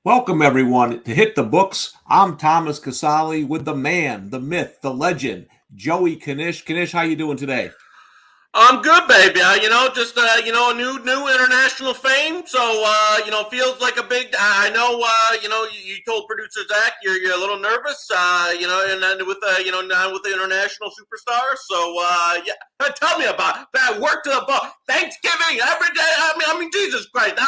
Welcome, everyone, to Hit the Books. I'm Thomas Casale with the man, the myth, the legend, Joey Knish. Knish, how you doing today? I'm good, baby. Just a new international fame. So feels like a big. I know. You told producer Zach you're a little nervous. And then with now with the international superstars. So tell me about that. Work to the bone. Thanksgiving every day. I mean, Jesus Christ. Now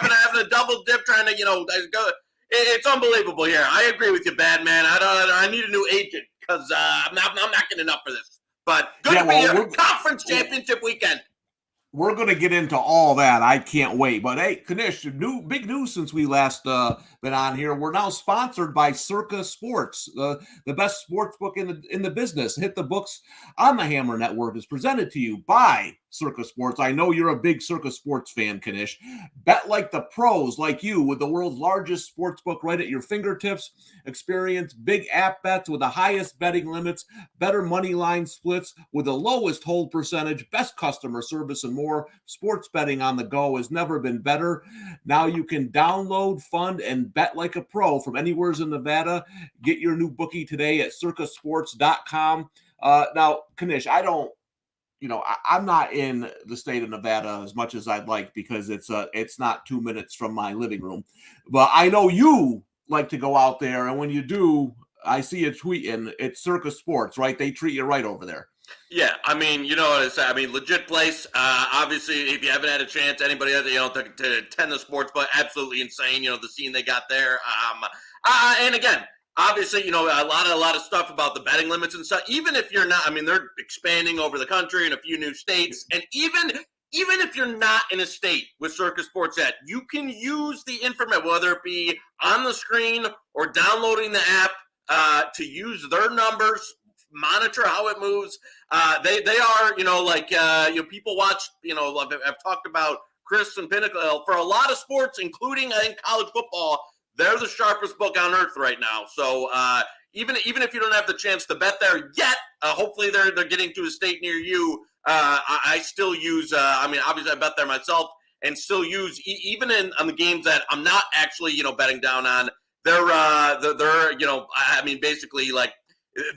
having a double dip, trying to go. It's unbelievable here. I agree with you, bad man. I need a new agent because I'm not getting enough for this. But good Yeah, to be well, here. Conference championship weekend. we're going to get into all that. I can't wait. But hey, Knish, big news since we last been on here. We're now sponsored by Circa Sports, the best sports book in the business. Hit the Books on the Hammer Network is presented to you by Circa Sports. I know you're a big Circa Sports fan, Knish. Bet like the pros, like you, with the world's largest sports book right at your fingertips. Experience big app bets with the highest betting limits, better money line splits with the lowest hold percentage, best customer service, and more. Sports betting on the go has never been better. Now you can download, fund, and bet like a pro from anywhere in Nevada. Get your new bookie today at circasports.com. Now, Knish, I'm not in the state of Nevada as much as I'd like because it's not 2 minutes from my living room. But I know you like to go out there, and when you do, I see a tweet and it's Circa Sports, right? They treat you right over there. Yeah, I mean, you know what it's. I mean, legit place. Obviously, if you haven't had a chance, anybody to attend the sports, but absolutely insane. The scene they got there. And again, obviously, a lot of stuff about the betting limits and stuff. Even if you're not, I mean, they're expanding over the country in a few new states, and even if you're not in a state with Circus Sports yet, you can use the information, whether it be on the screen or downloading the app, to use their numbers, monitor how it moves. They are, people watch, I've talked about Chris and Pinnacle for a lot of sports, including I think college football. They're the sharpest book on earth right now. So even if you don't have the chance to bet there yet, hopefully they're getting to a state near you. I still use. Obviously I bet there myself, and still use even on the games that I'm not actually betting down on. They're basically like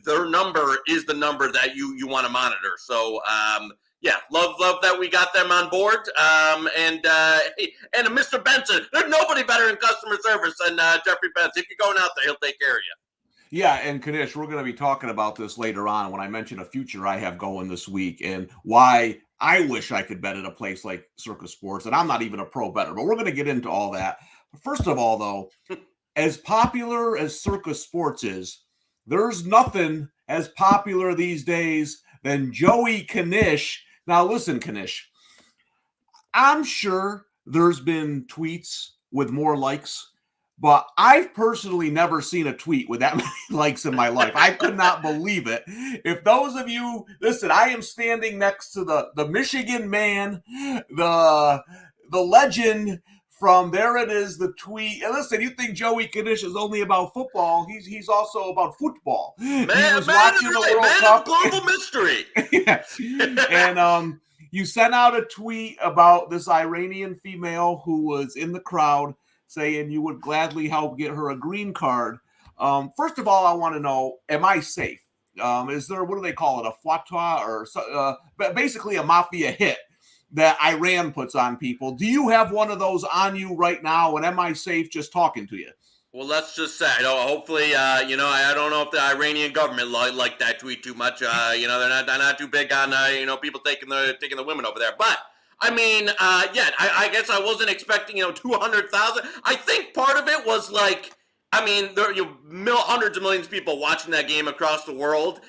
their number is the number that you want to monitor. So love that we got them on board. And Mr. Benson, there's nobody better in customer service than Jeffrey Benson. If you're going out there, he'll take care of you. Yeah, and Knish, we're going to be talking about this later on when I mention a future I have going this week and why I wish I could bet at a place like Circa Sports. And I'm not even a pro bettor, but we're going to get into all that. First of all, though, as popular as Circa Sports is, there's nothing as popular these days than Joey Knish. Now, listen, Knish, I'm sure there's been tweets with more likes, but I've personally never seen a tweet with that many likes in my life. I could not believe it. If those of you, listen, I am standing next to the Michigan man, the legend from there it is, the tweet. And listen, you think Joey Knish is only about football. He's also about football. Man, he was watching the World Cup. Global mystery. Yes. And you sent out a tweet about this Iranian female who was in the crowd saying you would gladly help get her a green card. First of all, I want to know, am I safe? Is there, what do they call it, a fatwa or basically a mafia hit that Iran puts on people? Do you have one of those on you right now? And am I safe just talking to you? Well, let's just say, hopefully, I don't know if the Iranian government like that tweet too much. They're not too big on, people taking the women over there. But I mean, I guess I wasn't expecting, 200,000. I think part of it was like, I mean, there are hundreds of millions of people watching that game across the world.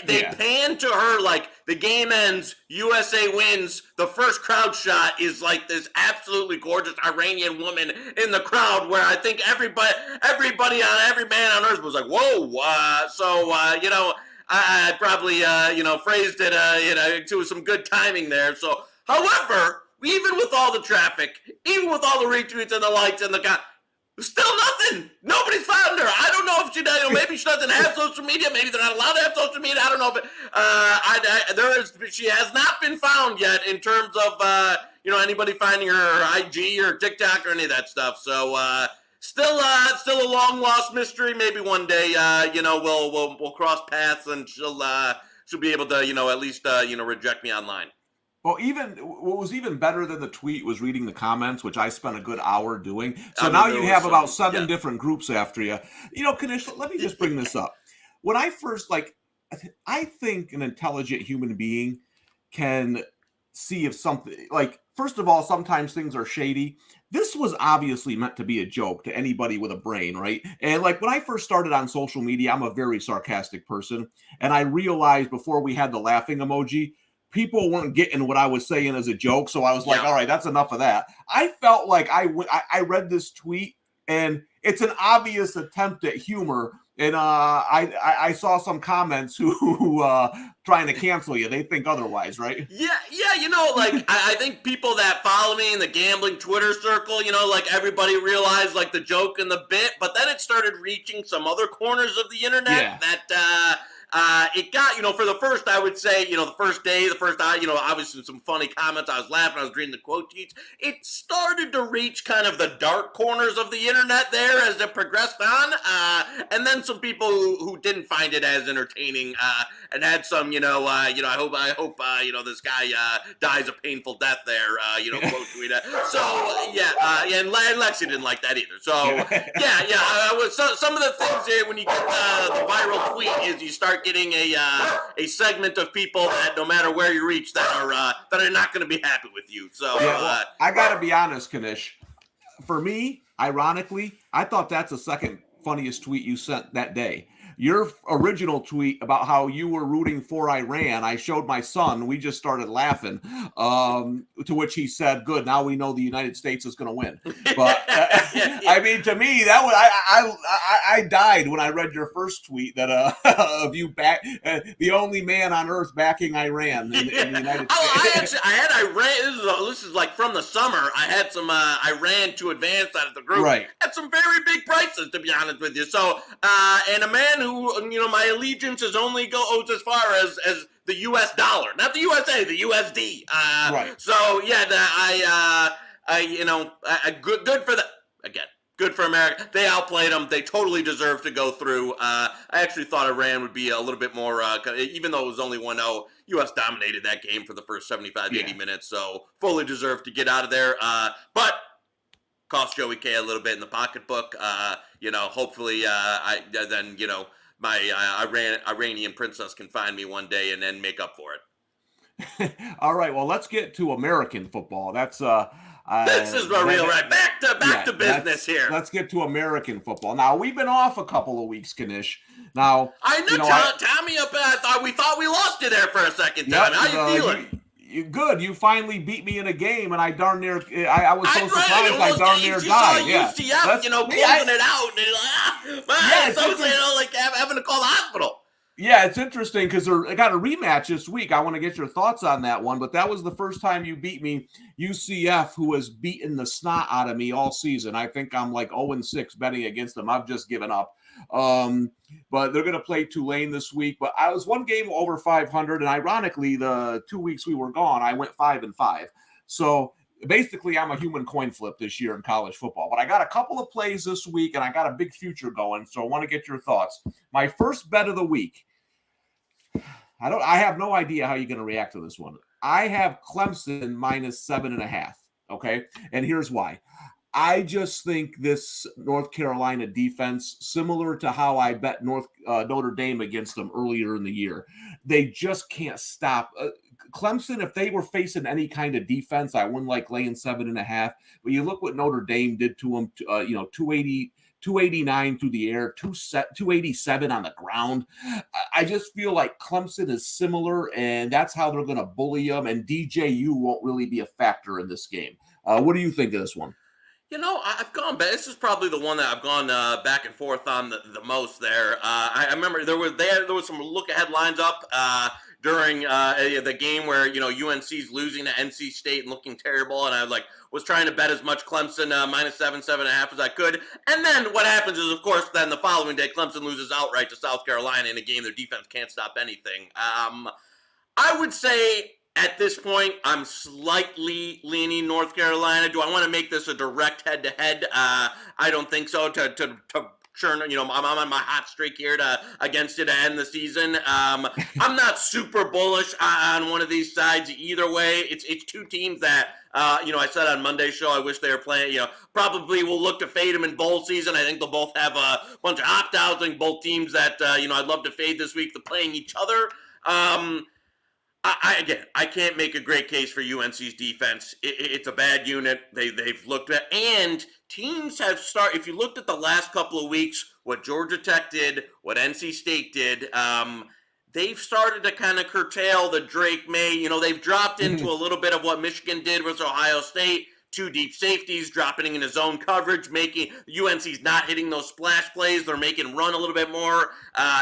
They pan to her like the game ends, USA wins. The first crowd shot is like this absolutely gorgeous Iranian woman in the crowd, where I think everybody on every man on earth was like, "Whoa!" I probably phrased it to some good timing there. So, however, even with all the traffic, even with all the retweets and the likes and the still nothing. Nobody's found her. I don't know if she does. Maybe she doesn't have social media. Maybe they're not allowed to have social media. I don't know if she has not been found yet in terms of anybody finding her IG or TikTok or any of that stuff. So Still a long lost mystery. Maybe one day, we'll cross paths and she'll be able to, at least, reject me online. Well, even what was even better than the tweet was reading the comments, which I spent a good hour doing. So now you have about seven different groups after you. Knish, let me just bring this up. When I first, I think an intelligent human being can see if something, first of all, sometimes things are shady. This was obviously meant to be a joke to anybody with a brain, right? And when I first started on social media, I'm a very sarcastic person. And I realized before we had the laughing emoji, people weren't getting what I was saying as a joke. So I was like, all right, that's enough of that. I felt like I read this tweet and it's an obvious attempt at humor. And I saw some comments who trying to cancel you. They think otherwise, right? Yeah. I think people that follow me in the gambling Twitter circle, everybody realized the joke and the bit, but then it started reaching some other corners of the internet that it got, for the first, I would say, the first day, obviously some funny comments. I was laughing. I was reading the quote tweets. It started to reach kind of the dark corners of the internet there as it progressed on. And then some people who didn't find it as entertaining and had some, I hope, this guy dies a painful death there, quote tweet. And Lexi didn't like that either. So, some of the things here when you get the viral tweet is you start getting a segment of people that no matter where you reach that are not going to be happy with you. So I got to be honest, Knish. For me, ironically, I thought that's the second funniest tweet you sent that day. Your original tweet about how you were rooting for Iran, I showed my son. We just started laughing. To which he said, "Good, now we know the United States is going to win." But I mean, to me, that was I died when I read your first tweet that of you back the only man on earth backing Iran in the United States. I had Iran. This is from the summer. I had some Iran to advance out of the group. Right. Had some very big prices, to be honest with you. So, and a man who, my allegiance is only goes as far as the U.S. dollar, not the USA, the USD. Right. So yeah, good for them. Again, good for America. They outplayed them. They totally deserve to go through. I actually thought Iran would be a little bit more, even though it was only 1-0, U.S. dominated that game for the first 75, 80 minutes. So fully deserved to get out of there. But cost Joey K a little bit in the pocketbook. Hopefully, my Iranian princess can find me one day and then make up for it. All right. Well, let's get to American football. That's this is a real right back to business here. Let's get to American football. Now we've been off a couple of weeks, Knish. Now I know, Tommy up. We thought we lost you there for a second time. How you feeling? Good. You finally beat me in a game, and I darn near. I was so surprised. I darn near died. Yeah. UCF, closing it out, and having to call the hospital. Yeah, it's interesting because I got a rematch this week. I want to get your thoughts on that one, but that was the first time you beat me. UCF, who has beaten the snot out of me all season. I think I'm 0-6 betting against them. I've just given up. But they're going to play Tulane this week. But I was one game over 500, and ironically, the 2 weeks we were gone, I went 5-5. So basically, I'm a human coin flip this year in college football. But I got a couple of plays this week, and I got a big future going. So I want to get your thoughts. My first bet of the week. I have no idea how you're going to react to this one. I have Clemson minus 7.5. Okay, and here's why. I just think this North Carolina defense, similar to how I bet Notre Dame against them earlier in the year, they just can't stop. Clemson, if they were facing any kind of defense, I wouldn't like laying 7.5. But you look what Notre Dame did to them. 289 through the air, 287 on the ground. I just feel like Clemson is similar, and that's how they're going to bully them. And DJU won't really be a factor in this game. What do you think of this one? I've gone back. This is probably the one that I've gone back and forth on the most there. I remember there was some look-ahead lines up during the game where, UNC's losing to NC State and looking terrible, and I was trying to bet as much Clemson minus 7.5 as I could. And then what happens is, of course, then the following day, Clemson loses outright to South Carolina in a game their defense can't stop anything. I would say At this point, I'm slightly leaning North Carolina. Do I want to make this a direct head-to-head? I don't think so. To churn, I'm on my hot streak here against it to end the season. I'm not super bullish on one of these sides either way. It's two teams that I said on Monday's show I wish they were playing. Probably will look to fade them in bowl season. I think they'll both have a bunch of opt-outs. I think both teams that I'd love to fade this week. They're playing each other. I can't make a great case for UNC's defense. It's a bad unit. They've looked at, and teams have started. If you looked at the last couple of weeks, what Georgia Tech did, what NC State did, they've started to kind of curtail the Drake May. They've dropped into a little bit of what Michigan did with Ohio State. Two deep safeties, dropping into zone coverage, making UNC's not hitting those splash plays. They're making run a little bit more.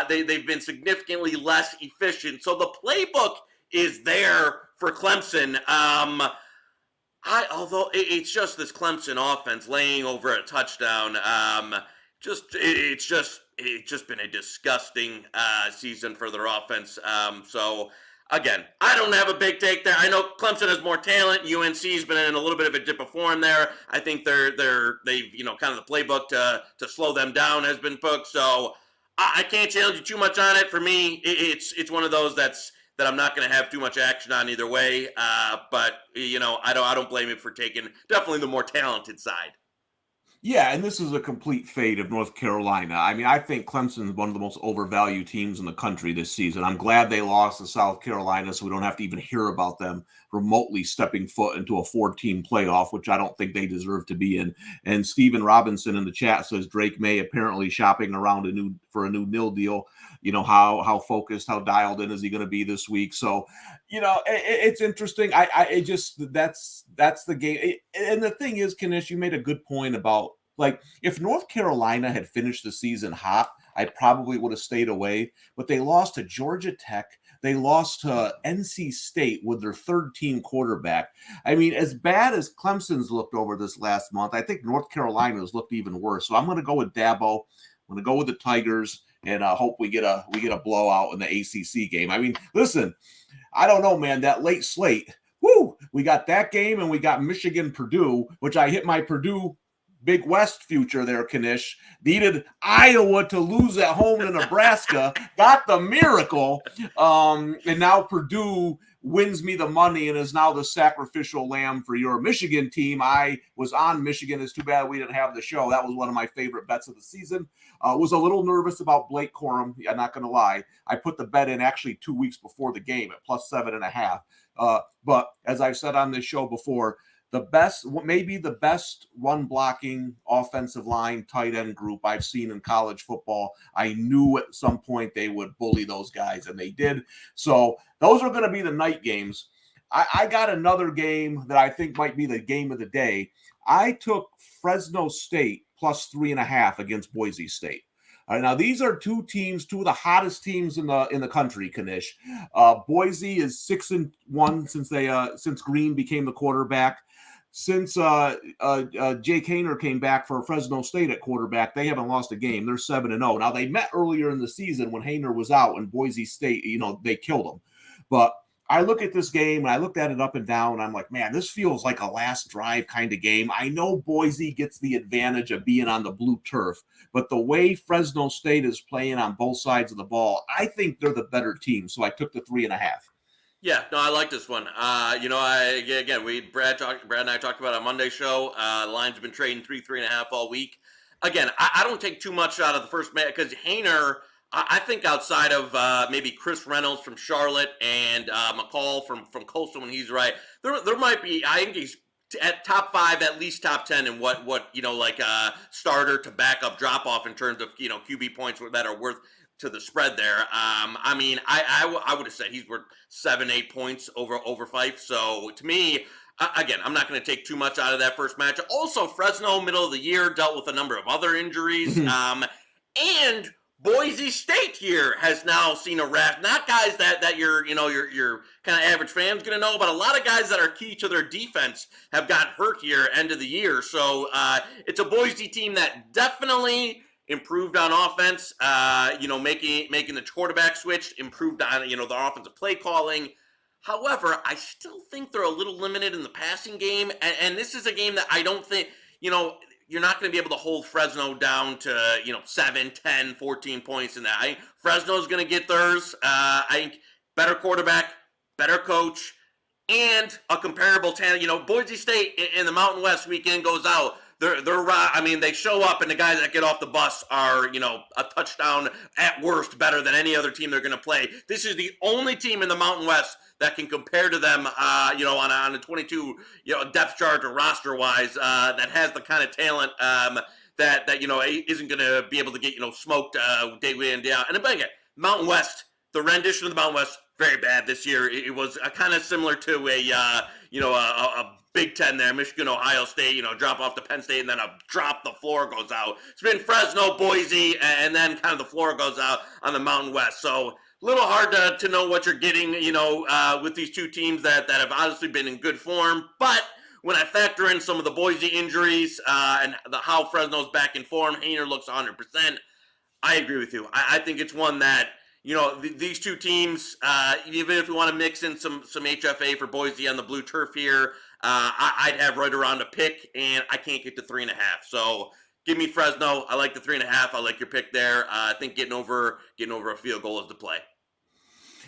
They've been significantly less efficient. So the playbook is there for Clemson. Although it's just this Clemson offense laying over a touchdown. It's just been a disgusting season for their offense. So again, I don't have a big take there. I know Clemson has more talent. UNC's been in a little bit of a dip of form there. I think they've kind of the playbook to slow them down has been booked. So I can't challenge you too much on it. For me, it's one of those that I'm not going to have too much action on either way. But I don't blame him for taking definitely the more talented side. Yeah, and this is a complete fade of North Carolina. I mean, I think Clemson is one of the most overvalued teams in the country this season. I'm glad they lost to South Carolina, so we don't have to even hear about them remotely stepping foot into a 4-team playoff, which I don't think they deserve to be in. And Stephen Robinson in the chat says Drake May apparently shopping around for a new nil deal. How focused, how dialed in is he going to be this week? So, it's interesting. That's the game. And the thing is, Knish, you made a good point about, like, if North Carolina had finished the season hot, I probably would have stayed away. But they lost to Georgia Tech. They lost to NC State with their third-team quarterback. I mean, as bad as Clemson's looked over this last month, I think North Carolina's looked even worse. So I'm going to go with Dabo. I'm going to go with the Tigers. And hope we get a blowout in the ACC game. I mean, listen, I don't know, man. That late slate, we got that game, and we got Michigan-Purdue, which I hit my Purdue Big West future there, Knish. Needed Iowa to lose at home to Nebraska. Got the miracle. And now Purdue wins me the money and is now the sacrificial lamb for your Michigan team. I was on Michigan. It's too bad we didn't have the show. That was one of my favorite bets of the season. Was a little nervous about Blake Corum. I'm not going to lie. I put the bet in actually 2 weeks before the game at +7.5. But as I've said on this show before, maybe the best run blocking offensive line tight end group I've seen in college football. I knew at some point they would bully those guys, and they did. So those are going to be the night games. I got another game that I think might be the game of the day. I took Fresno State +3.5 against Boise State. Now these are two of the hottest teams in the country, Knish. Boise is 6-1 since Green became the quarterback. Since Jake Haener came back for Fresno State at quarterback, they haven't lost a game. They're 7-0. Now they met earlier in the season when Haener was out, and Boise State, they killed him. But I look at this game, and I looked at it up and down, and I'm like, man, this feels like a last drive kind of game. I know Boise gets the advantage of being on the blue turf, but the way Fresno State is playing on both sides of the ball, I think they're the better team. So I took the 3.5. Yeah, no, I like this one. Brad and I talked about it on Monday's show. The line's been trading 3.5 all week. Again, I don't take too much out of the first match because Haener, I think outside of maybe Chris Reynolds from Charlotte and McCall from Coastal when he's right, there might be, I think he's at top 5, at least top 10 in what like a starter to backup drop off in terms of QB points that are worth to the spread there. I mean, I would have said he's worth 7-8 points over Fife. So to me, again, I'm not going to take too much out of that first match. Also, Fresno, middle of the year, dealt with a number of other injuries. And Boise State here has now seen a raft. Not guys that your kind of average fan's going to know, but a lot of guys that are key to their defense have got hurt here end of the year. So it's a Boise team that definitely improved on offense, making the quarterback switch, improved on, the offensive play calling. However, I still think they're a little limited in the passing game. And this is a game that I don't think, you're not going to be able to hold Fresno down to, 7, 10, 14 points in that. Fresno's going to get theirs. I think better quarterback, better coach, and a comparable talent. Boise State in the Mountain West weekend goes out. They show up, and the guys that get off the bus are, a touchdown at worst better than any other team they're going to play. This is the only team in the Mountain West that can compare to them, on a 22, depth chart or roster wise, that has the kind of talent that isn't going to be able to get smoked day in and day out. And again, Mountain West, the rendition of the Mountain West, very bad this year. It was kind of similar to a Big Ten there, Michigan, Ohio State, drop off to Penn State, and then a drop, the floor goes out. It's been Fresno, Boise, and then kind of the floor goes out on the Mountain West. So a little hard to know what you're getting, with these two teams that have obviously been in good form. But when I factor in some of the Boise injuries and how Fresno's back in form, Hainer looks 100%. I agree with you. I think it's one that, these two teams, even if we want to mix in some HFA for Boise on the blue turf here, I'd have right around a pick, and I can't get to 3.5. So give me Fresno. I like the 3.5. I like your pick there. I think getting over a field goal is the play.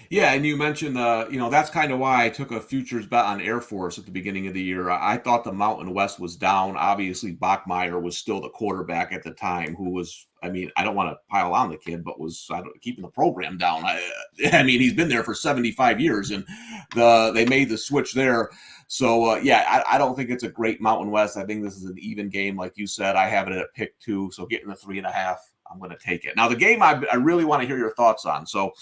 Yeah, and you mentioned, that's kind of why I took a futures bet on Air Force at the beginning of the year. I thought the Mountain West was down. Obviously, Bachmeier was still the quarterback at the time, who was, I don't want to pile on the kid, but was keeping the program down. He's been there for 75 years, and they made the switch there. So, I don't think it's a great Mountain West. I think this is an even game, like you said. I have it at pick 2, so getting the 3.5, I'm going to take it. Now, the game I really want to hear your thoughts on. So,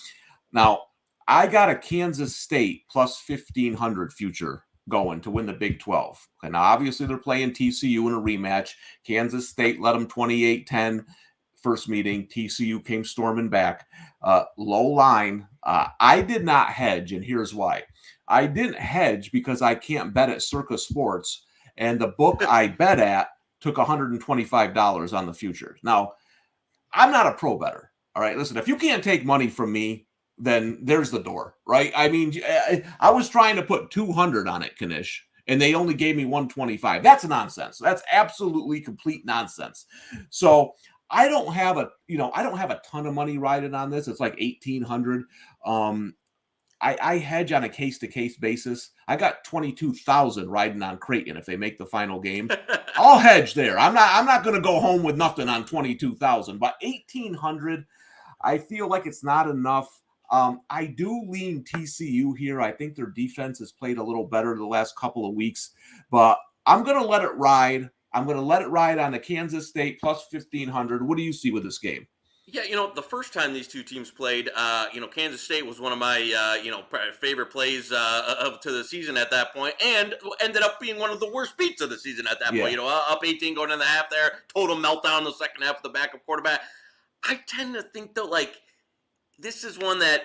now, I got a Kansas State plus 1,500 future going to win the Big 12. And obviously they're playing TCU in a rematch. Kansas State led them 28-10 first meeting. TCU came storming back. Low line. I did not hedge, and here's why. I didn't hedge because I can't bet at Circa Sports, and the book I bet at took $125 on the futures. Now, I'm not a pro bettor. All right, listen, if you can't take money from me, then there's the door, right? I was trying to put 200 on it, Knish, and they only gave me 125. That's nonsense. That's absolutely complete nonsense. So I don't have a ton of money riding on this. It's like 1,800. I hedge on a case-to-case basis. I got 22,000 riding on Creighton if they make the final game. I'll hedge there. I'm not going to go home with nothing on 22,000, but 1,800, I feel like it's not enough. I do lean TCU here. I think their defense has played a little better the last couple of weeks, but I'm going to let it ride. I'm going to let it ride on the Kansas State plus 1,500. What do you see with this game? Yeah, the first time these two teams played, Kansas State was one of my, favorite plays to the season at that point, and ended up being one of the worst beats of the season at that point. Up 18 going in the half there, total meltdown in the second half of the backup quarterback. I tend to think that, this is one that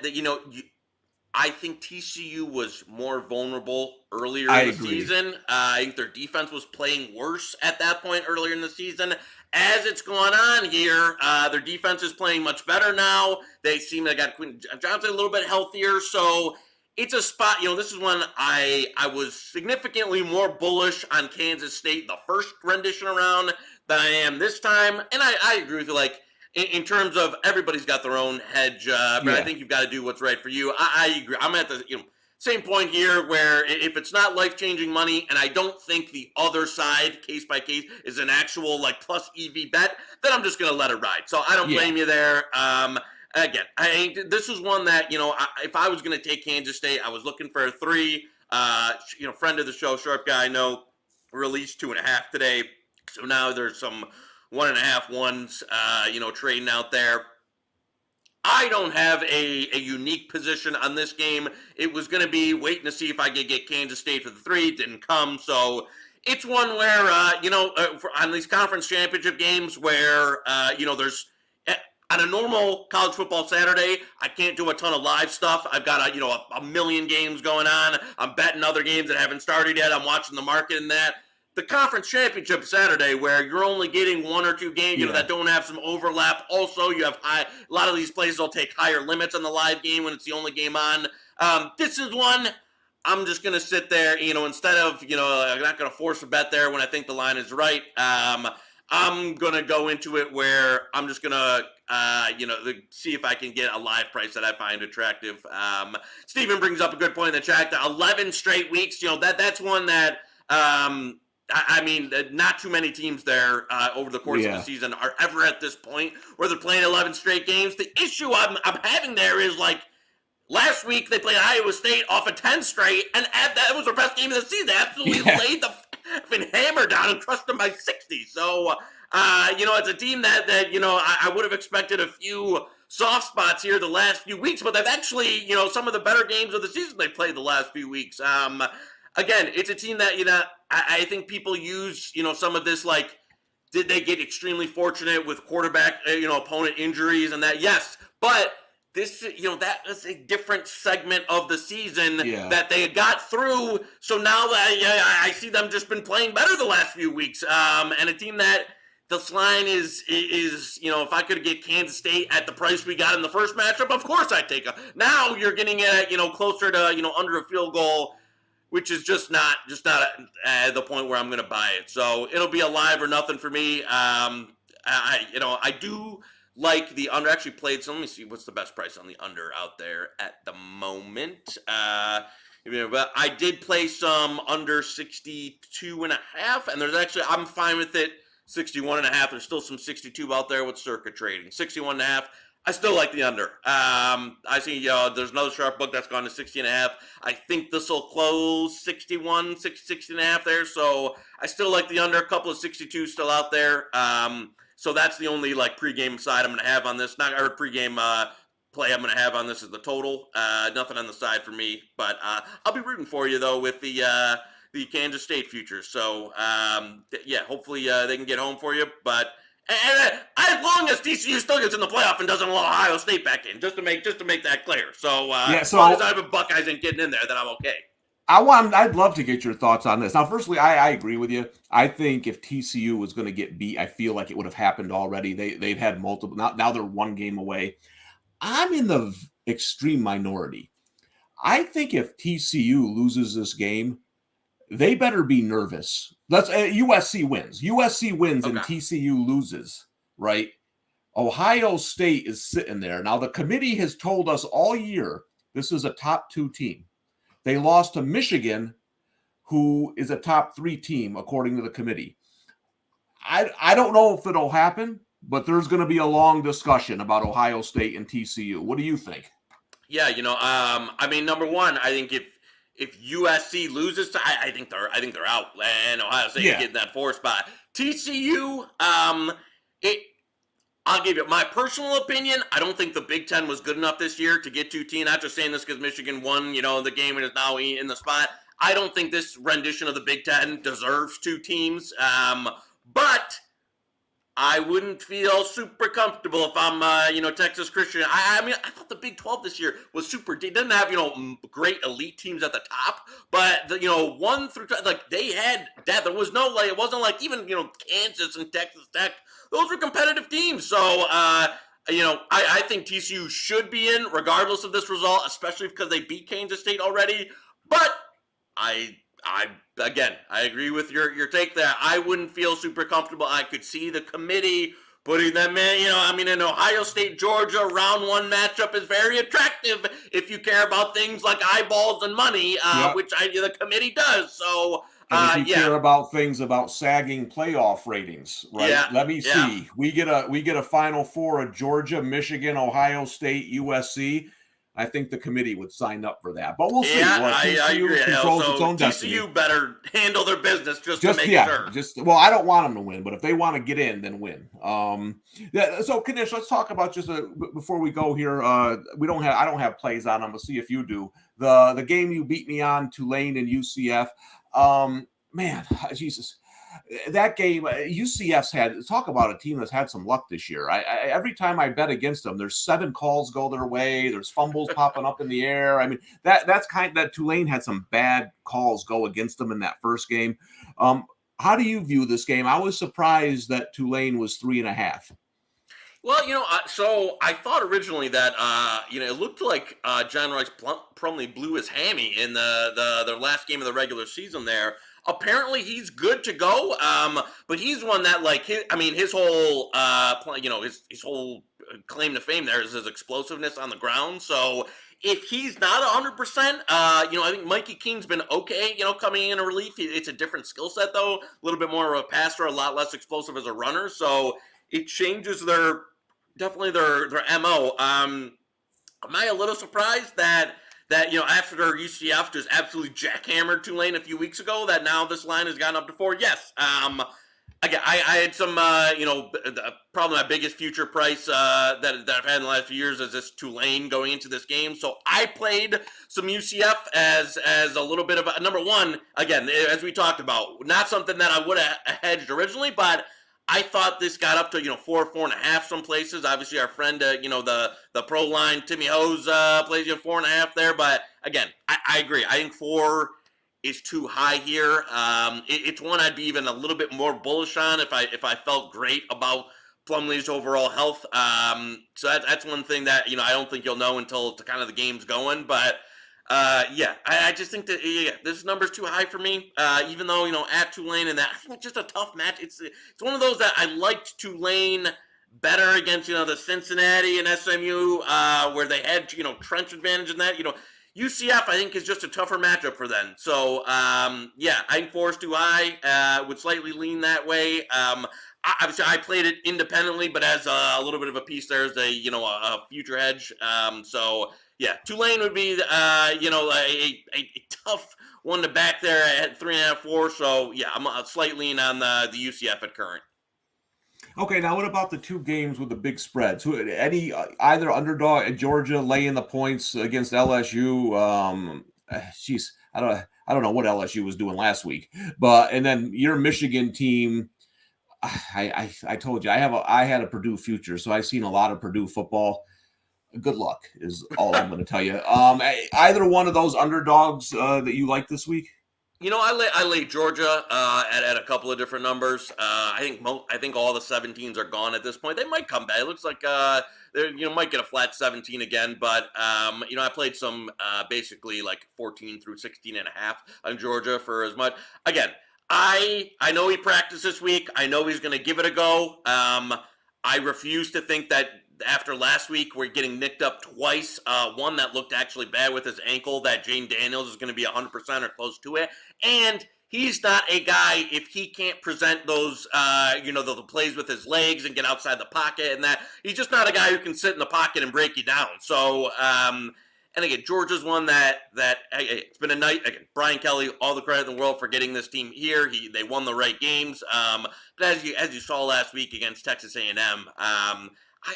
I think TCU was more vulnerable earlier in the season. I think their defense was playing worse at that point earlier in the season. As it's going on here, their defense is playing much better now. They seem to got Quentin Johnson a little bit healthier. So it's a spot, this is when I was significantly more bullish on Kansas State the first rendition around than I am this time. And I agree with you, in terms of everybody's got their own hedge, but I think you've got to do what's right for you. I agree. I'm at the same point here where if it's not life-changing money, and I don't think the other side, case by case, is an actual plus EV bet, then I'm just going to let it ride. So I don't blame you there. Again, this is one that, if I was going to take Kansas State, I was looking for a 3. Friend of the show, Sharp Guy, I know, released 2.5 today. So now there's some 1.5 ones, trading out there. I don't have a unique position on this game. It was going to be waiting to see if I could get Kansas State for the 3. It didn't come. So it's one where, on these conference championship games where, there's on a normal college football Saturday, I can't do a ton of live stuff. I've got a million games going on. I'm betting other games that haven't started yet. I'm watching the market in that. The conference championship Saturday, where you're only getting 1 or 2 games, that don't have some overlap. Also, you have a lot of these places will take higher limits on the live game when it's the only game on. This is one I'm just going to sit there, instead of, I'm not going to force a bet there when I think the line is right. I'm going to go into it where I'm just going to, see if I can get a live price that I find attractive. Steven brings up a good point in the chat. The 11 straight weeks, that's one that, not too many teams there over the course of the season are ever at this point where they're playing 11 straight games. The issue I'm having there is like, last week, they played Iowa State off of 10 straight, and that was their best game of the season. They absolutely laid the hammer down and crushed them by 60. So, it's a team that I would have expected a few soft spots here the last few weeks, but they've actually, some of the better games of the season they played the last few weeks. Again, it's a team that, I think people use, some of this, like, did they get extremely fortunate with quarterback, opponent injuries and that? Yes, but this, that is a different segment of the season that they got through. So now I see them just been playing better the last few weeks. And a team that this line is if I could get Kansas State at the price we got in the first matchup, of course I'd take it. Now you're getting it, closer to, under a field goal, which is just not at the point where I'm going to buy it. So it'll be a live or nothing for me. I do like the under. Actually played, so let me see what's the best price on the under out there at the moment. But I did play some under 62.5, and there's actually, I'm fine with it, 61.5. There's still some 62 out there with Circa trading. 61.5. I still like the under. I see there's another sharp book that's gone to 60.5. I think this will close 61, 60.5 there. So I still like the under. A couple of 62 still out there. So that's the only like pregame side I'm going to have on this. Not our pregame play I'm going to have on this is the total. Nothing on the side for me. But I'll be rooting for you though with the Kansas State futures. So hopefully they can get home for you. But as long as TCU still gets in the playoff and doesn't allow Ohio State back in, just to make that clear. So as long as I have a Buckeyes ain't getting in there, then I'm okay. I'd love to get your thoughts on this. Now, firstly, I agree with you. I think if TCU was going to get beat, I feel like it would have happened already. They've had multiple. Now they're one game away. I'm in the extreme minority. I think if TCU loses this game, they better be nervous. USC wins. USC wins and TCU loses, right? Ohio State is sitting there. Now, the committee has told us all year this is a top 2 team. They lost to Michigan, who is a top 3 team, according to the committee. I don't know if it'll happen, but there's going to be a long discussion about Ohio State and TCU. What do you think? Yeah, number one, I think if USC loses, I think they're out, and Ohio State is getting that 4 spot. TCU, I'll give you my personal opinion. I don't think the Big Ten was good enough this year to get 2 teams. Not just saying this because Michigan won, the game and is now in the spot. I don't think this rendition of the Big Ten deserves 2 teams. But I wouldn't feel super comfortable if I'm, Texas Christian. I thought the Big 12 this year was super deep. It doesn't have, great elite teams at the top, but 1 through 12, like they had depth. There was no it wasn't like even Kansas and Texas Tech. Those were competitive teams. So I think TCU should be in regardless of this result, especially because they beat Kansas State already. But I agree with your take there. I wouldn't feel super comfortable. I could see the committee putting them in. An Ohio State Georgia round 1 matchup is very attractive if you care about things like eyeballs and money, which the committee does. So if you care about things about sagging playoff ratings, right? Yeah, let me see. We get a Final Four of Georgia, Michigan, Ohio State, USC. I think the committee would sign up for that, but we'll see. Yeah, I agree. Controls its own destiny. TCU better handle their business just to make sure. I don't want them to win, but if they want to get in, then win. So Knish, let's talk about before we go here. I don't have plays on them. We'll see if you do. The game you beat me on, Tulane and UCF. Man, Jesus. That game, UCF's talk about a team that's had some luck this year. Every time I bet against them, there's 7 calls go their way. There's fumbles popping up in the air. I mean, that's that Tulane had some bad calls go against them in that first game. How do you view this game? I was surprised that Tulane was 3.5. Well, so I thought originally that it looked like John Rice Plumlee blew his hammy in their last game of the regular season. There, apparently he's good to go. But he's one that his whole his whole claim to fame there is his explosiveness on the ground. So if he's not 100%, I think Mikey King's been okay. Coming in relief, it's a different skill set though, a little bit more of a passer, a lot less explosive as a runner. So it changes definitely their MO. Am I a little surprised that after their UCF just absolutely jackhammered Tulane a few weeks ago, that now this line has gone up to 4? Yes. Again, I had some probably my biggest future price that I've had in the last few years is this Tulane going into this game. So I played some UCF as a little bit of a number one. Again, as we talked about, not something that I would have hedged originally, but I thought this got up to 4.5 some places. Obviously, our friend the pro line Timmy Hose plays 4.5 there. But again, I agree. I think 4 is too high here. It's one I'd be even a little bit more bullish on if I felt great about Plumlee's overall health. So that's one thing that I don't think you'll know until kind of the game's going. But I just think that this number's too high for me. Even though at Tulane and that, I think it's just a tough match. It's one of those that I liked Tulane better against the Cincinnati and SMU where they had trench advantage in that. UCF I think is just a tougher matchup for them. So I think 4 is too high. Would slightly lean that way. Obviously, I played it independently, but as a little bit of a piece there as a future hedge. Yeah, Tulane would be a tough one to back there at 3.5, 4. So yeah, I'm a slight lean on the UCF at current. Okay, now what about the two games with the big spreads? Either underdog at Georgia laying the points against LSU? I don't know what LSU was doing last week, and then your Michigan team. I told you I had a Purdue future, so I've seen a lot of Purdue football. Good luck is all I'm going to tell you. Either one of those underdogs that you like this week? I laid Georgia at a couple of different numbers. I think all the 17s are gone at this point. They might come back. It looks like they might get a flat 17 again. But I played some basically like 14 through 16 and a half on Georgia for as much. Again, I know he practiced this week. I know he's going to give it a go. I refuse to think that after last week, we're getting nicked up twice. One that looked actually bad with his ankle, that Jane Daniels is going to be 100% or close to it. And he's not a guy, if he can't present those, the plays with his legs and get outside the pocket and that, he's just not a guy who can sit in the pocket and break you down. So, and again, Georgia's one that it's been a night. Again, Brian Kelly, all the credit in the world for getting this team here. They won the right games. But as you saw last week against Texas A&M,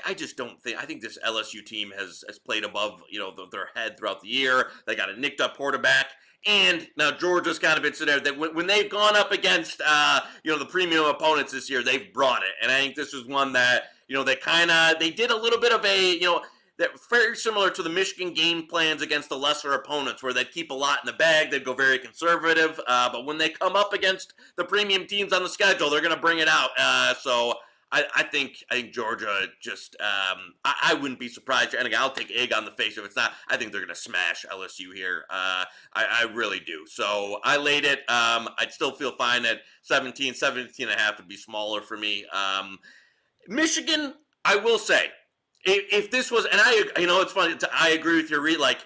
I just don't think. I think this LSU team has played above their head throughout the year. They got a nicked up quarterback, and now Georgia's kind of been sitting there. That when they've gone up against the premium opponents this year, they've brought it. And I think this is one that they did a little bit of a that very similar to the Michigan game plans against the lesser opponents, where they'd keep a lot in the bag, they'd go very conservative. But when they come up against the premium teams on the schedule, they're going to bring it out. I think Georgia just I wouldn't be surprised, and again, I'll take egg on the face if it's not. I think they're going to smash LSU here. I really do. So I laid it. I'd still feel fine at 17 and a half would be smaller for me. Michigan, I will say, if this was, and it's funny. I agree with your read. Like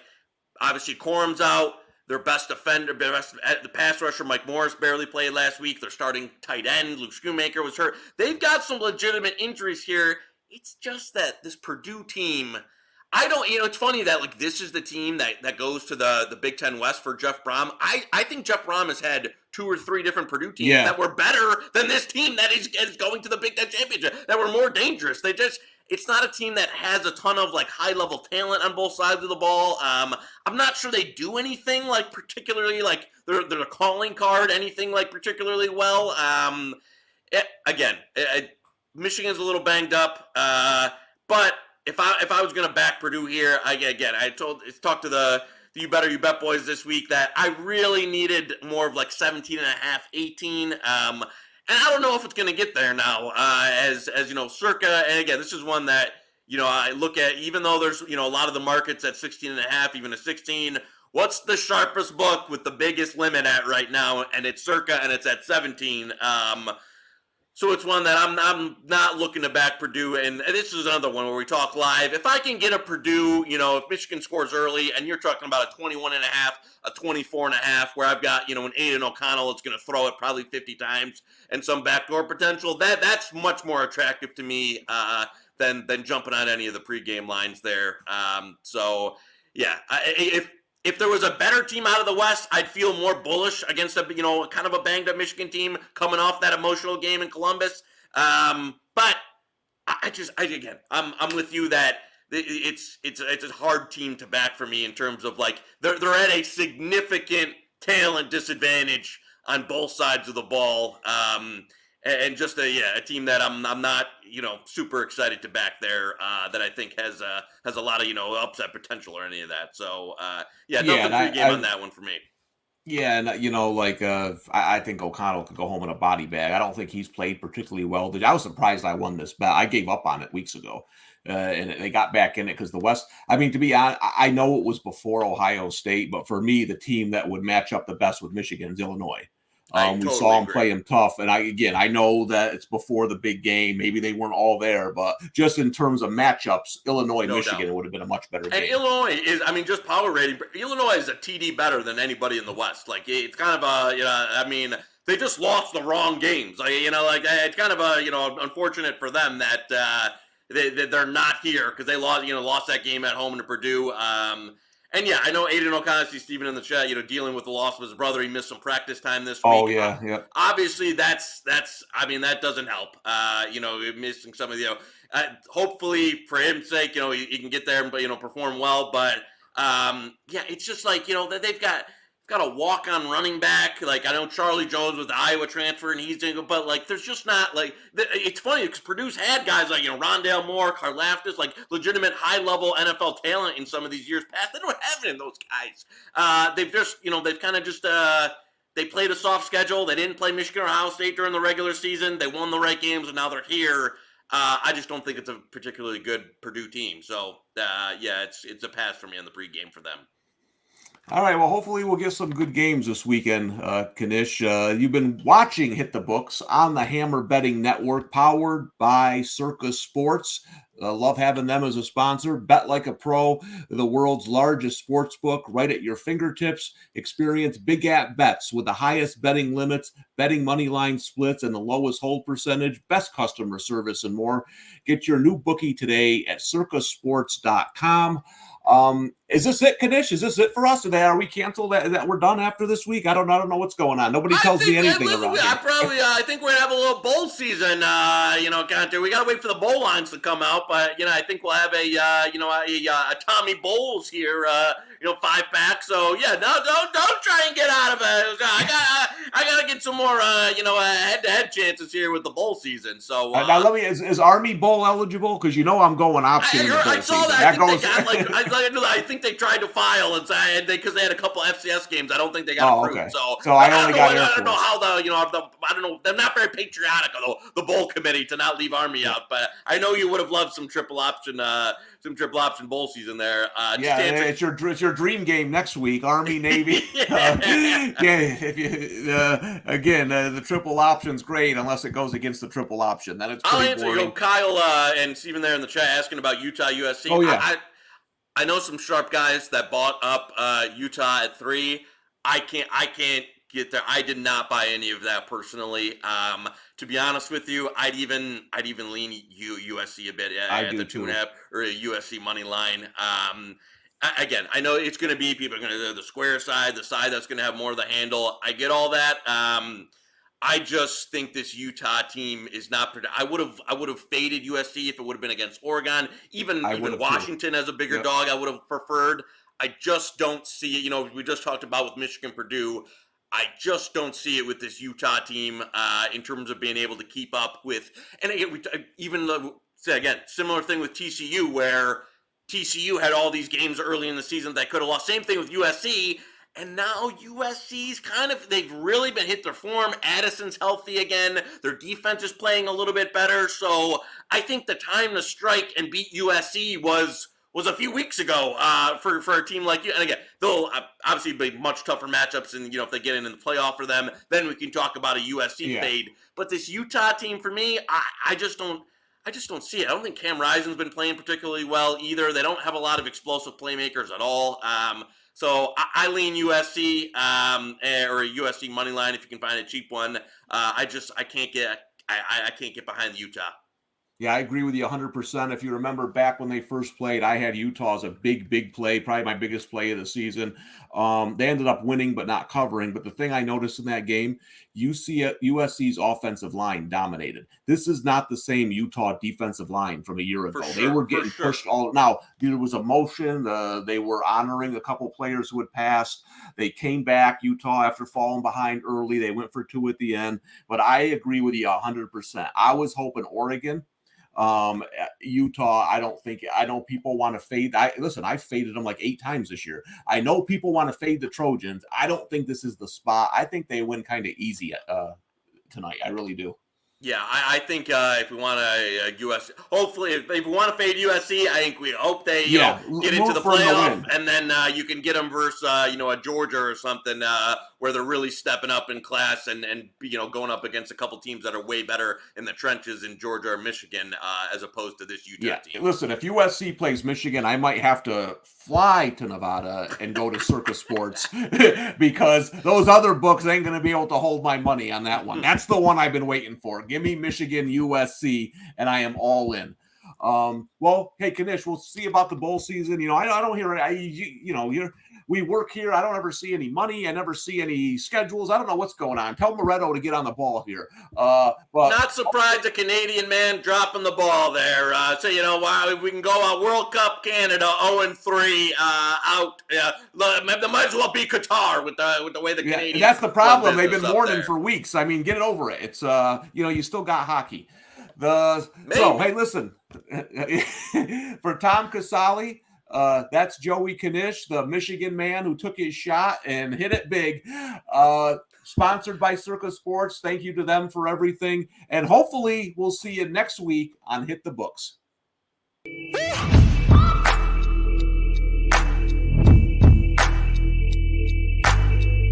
obviously Corum's out. Their best defender, the pass rusher, Mike Morris, barely played last week. Their starting tight end, Luke Schoonmaker, was hurt. They've got some legitimate injuries here. It's just that this Purdue team, it's funny that this is the team that goes to the Big Ten West for Jeff Brom. I think Jeff Brom has had 2 or 3 different Purdue teams that were better than this team that is going to the Big Ten Championship, that were more dangerous. It's not a team that has a ton of high-level talent on both sides of the ball. I'm not sure they do anything particularly their calling card, anything particularly well. Michigan's a little banged up, but if I was going to back Purdue here, I talked to the You Better You Bet boys this week that I really needed more of 17 and a half, 18. And And I don't know if it's going to get there now, as Circa. And again, this is one that, I look at, even though there's, a lot of the markets at 16 and a half, even a 16, what's the sharpest book with the biggest limit at right now? And it's Circa, and it's at 17. So it's one that I'm not looking to back Purdue. And this is another one where we talk live. If I can get a Purdue, if Michigan scores early, and you're talking about a 21 and a half, a 24 and a half, where I've got, an Aiden O'Connell that's going to throw it probably 50 times and some backdoor potential, that's much more attractive to me than jumping on any of the pregame lines there. So yeah, if there was a better team out of the West, I'd feel more bullish against a kind of a banged up Michigan team coming off that emotional game in Columbus. But I'm with you that it's a hard team to back for me in terms of like they're at a significant talent disadvantage on both sides of the ball. And just a team that I'm not super excited to back there, that I think has a lot of upset potential or any of that. So pregame on that one for me. Yeah, and I think O'Connell could go home in a body bag. I don't think he's played particularly well. I was surprised I won this bet. I gave up on it weeks ago, and they got back in it because the West. I mean, to be honest, I know it was before Ohio State, but for me, the team that would match up the best with Michigan is Illinois. We saw them play him tough, and I know that it's before the big game. Maybe they weren't all there, but just in terms of matchups, Illinois, Michigan would have been a much better game. And Illinois is, just power rating. Illinois is a TD better than anybody in the West. Like it's kind of they just lost the wrong games. It's kind of unfortunate for them that they're not here because they lost that game at home to Purdue. And yeah, I know Aiden O'Connell, see Steven in the chat, dealing with the loss of his brother. He missed some practice time this week. Oh, yeah. Obviously, that doesn't help. Missing some of hopefully for his sake, he can get there and perform well. But it's just like they've got a walk-on running back. Like I know Charlie Jones with the Iowa transfer, and he's doing it, but like there's just not like it's funny because Purdue's had guys like Rondale Moore, Karlaftis, like legitimate high-level NFL talent in some of these years past. They don't have any of those guys. They've just they've kind of just they played a soft schedule. They didn't play Michigan or Ohio State during the regular season. They won the right games, and now they're here. I just don't think it's a particularly good Purdue team. So it's a pass for me on the pregame for them. All right, well, hopefully we'll get some good games this weekend, Knish. You've been watching Hit the Books on the Hammer Betting Network, powered by Circa Sports. Love having them as a sponsor. Bet like a pro, the world's largest sports book, right at your fingertips. Experience big at bets with the highest betting limits, betting money line splits, and the lowest hold percentage, best customer service, and more. Get your new bookie today at circasports.com. Is this it, Knish? Is this it for us today? Are we canceled? That we're done after this week? I don't know what's going on. Nobody tells me anything around here. I think we're gonna have a little bowl season. Conte. We gotta wait for the bowl lines to come out, but I think we'll have a Tommy Bowles here. 5-pack. So yeah, no, don't try and get out of it. I gotta get some more head-to-head chances here with the bowl season. So now let me. Is Army Bowl eligible? Because I'm going option. I saw that. I think they tried to file and say because they had a couple FCS games. I don't think they got approved. Okay. So I only got Air Force. I don't know how I don't know. They're not very patriotic, although the bowl committee to not leave Army out. But I know you would have loved some triple option bowl season there. It's your dream game next week, Army Navy. If you again the triple option's great unless it goes against the triple option. Then it's pretty boring. I'll answer Kyle and Steven there in the chat asking about Utah USC. Oh yeah. I know some sharp guys that bought up Utah at 3. I can't get there. I did not buy any of that personally. To be honest with you, I'd even lean USC a bit at the 2.5 or a USC money line. Again, I know it's going to be people are going to the square side, the side that's going to have more of the handle. I get all that. I just think this Utah team is not. I would have faded USC if it would have been against Oregon. Even Washington as a bigger dog, I would have preferred. I just don't see it. We just talked about with Michigan, Purdue. I just don't see it with this Utah team in terms of being able to keep up with. And again, similar thing with TCU, where TCU had all these games early in the season that could have lost. Same thing with USC. And now USC's they've really been hit their form. Addison's healthy again. Their defense is playing a little bit better. So I think the time to strike and beat USC was a few weeks ago for a team like you. And again, they'll obviously be much tougher matchups. And, if they get into the playoff for them, then we can talk about a USC fade. But this Utah team, for me, I just don't see it. I don't think Cam Rising's been playing particularly well either. They don't have a lot of explosive playmakers at all. So I lean USC or a USC money line if you can find a cheap one. I can't get behind the Utah. Yeah, I agree with you 100%. If you remember back when they first played, I had Utah as a big play, probably my biggest play of the season. They ended up winning but not covering. But the thing I noticed in that game, USC's offensive line dominated. This is not the same Utah defensive line from a year ago. They were getting pushed all. Now, there was a motion. They were honoring a couple players who had passed. They came back, Utah, after falling behind early. They went for 2 at the end. But I agree with you 100%. I was hoping Oregon. Utah, I know people want to fade. I faded them like 8 times this year. I know people want to fade the Trojans. I don't think this is the spot. I think they win kind of easy tonight. I really do. Yeah, I think if we want a USC, hopefully if we want to fade USC, I think we hope they get into the playoff, and then you can get them versus a Georgia or something where they're really stepping up in class and going up against a couple teams that are way better in the trenches in Georgia or Michigan as opposed to this Utah team. Listen, if USC plays Michigan, I might have to fly to Nevada and go to Circa Sports because those other books ain't going to be able to hold my money on that one. That's the one I've been waiting for. Give me Michigan, USC, and I am all in. Well, hey, Knish, we'll see about the bowl season. I don't hear we work here. I don't ever see any money. I never see any schedules. I don't know what's going on. Tell Moretto to get on the ball here. But not surprised, a Canadian man dropping the ball there. So we can go out World Cup Canada 0-3 out. They might as well be Qatar with the way the Canadians. That's the problem. They've been mourning for weeks. I mean, get it over it. It's you still got hockey. So hey, listen, for Tom Casale. That's Joey Knish, the Michigan man who took his shot and hit it big. Sponsored by Circa Sports. Thank you to them for everything. And hopefully we'll see you next week on Hit the Books.